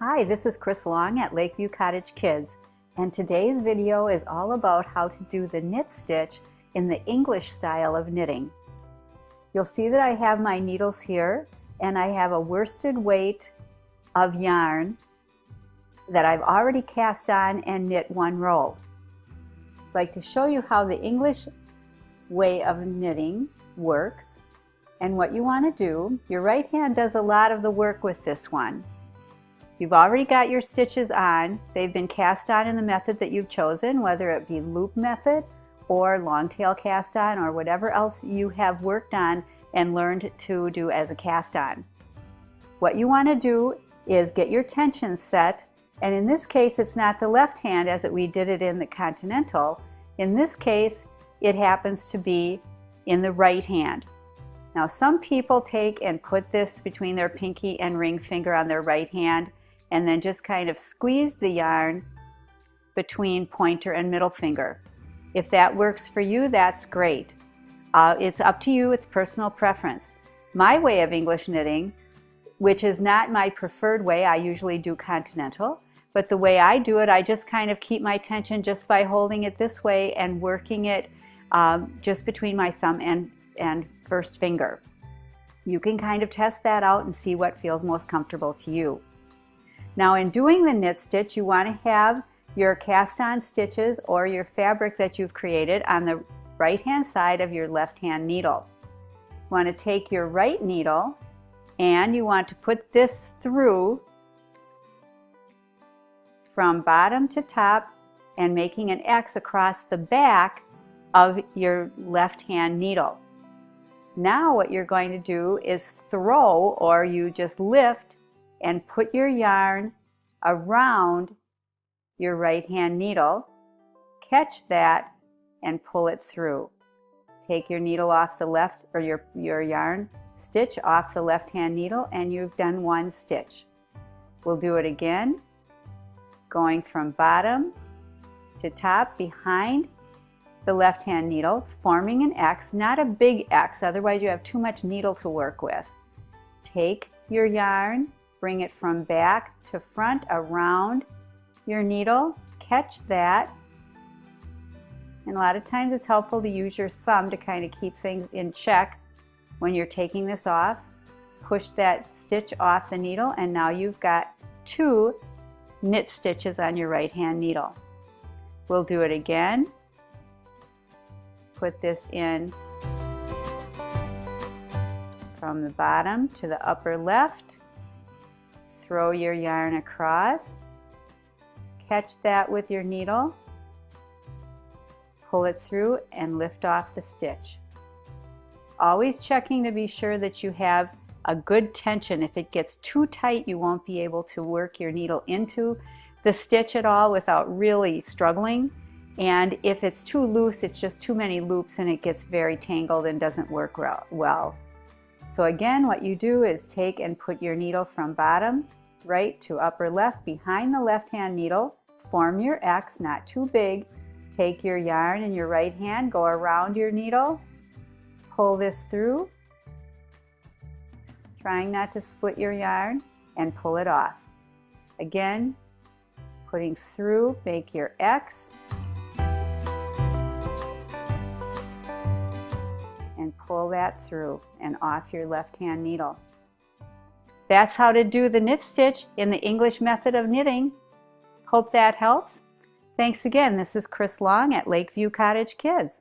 Hi, this is Chris Long at Lakeview Cottage Kids, and today's video is all about how to do the knit stitch in the English style of knitting. You'll see that I have my needles here, and I have a worsted weight of yarn that I've already cast on and knit one row. I'd like to show you how the English way of knitting works, and what you want to do. Your right hand does a lot of the work with this one. You've already got your stitches on. They've been cast on in the method that you've chosen, whether it be loop method or long tail cast on or whatever else you have worked on and learned to do as a cast on. What you want to do is get your tension set, and in this case it's not the left hand as we did it in the Continental. In this case it happens to be in the right hand. Now some people take and put this between their pinky and ring finger on their right hand and then just kind of squeeze the yarn between pointer and middle finger. If that works for you, that's great. It's up to you, it's personal preference. My way of English knitting, which is not my preferred way, I usually do Continental, but the way I do it, I just kind of keep my tension just by holding it this way and working it just between my thumb and first finger. You can kind of test that out and see what feels most comfortable to you. Now in doing the knit stitch, you want to have your cast on stitches or your fabric that you've created on the right hand side of your left hand needle. You want to take your right needle and you want to put this through from bottom to top and making an X across the back of your left hand needle. Now what you're going to do is throw, or you just lift and put your yarn around your right hand needle, catch that and pull it through. Take your needle off the left, or your yarn stitch off the left hand needle, and you've done one stitch. We'll do it again, going from bottom to top behind the left hand needle, forming an X, not a big X, otherwise you have too much needle to work with. Take your yarn, bring it from back to front around your needle, catch that, and a lot of times it's helpful to use your thumb to kind of keep things in check when you're taking this off. Push that stitch off the needle, and now you've got two knit stitches on your right hand needle. We'll do it again. Put this in from the bottom to the upper left. Throw your yarn across, catch that with your needle, pull it through and lift off the stitch. Always checking to be sure that you have a good tension. If it gets too tight, you won't be able to work your needle into the stitch at all without really struggling. And if it's too loose, it's just too many loops and it gets very tangled and doesn't work well. So again, what you do is take and put your needle from bottom right to upper left behind the left hand needle, form your X, not too big, take your yarn in your right hand, go around your needle, pull this through, trying not to split your yarn, and pull it off. Again, putting through, make your X, and pull that through and off your left hand needle. That's how to do the knit stitch in the English method of knitting. Hope that helps. Thanks again. This is Chris Long at Lakeview Cottage Kids.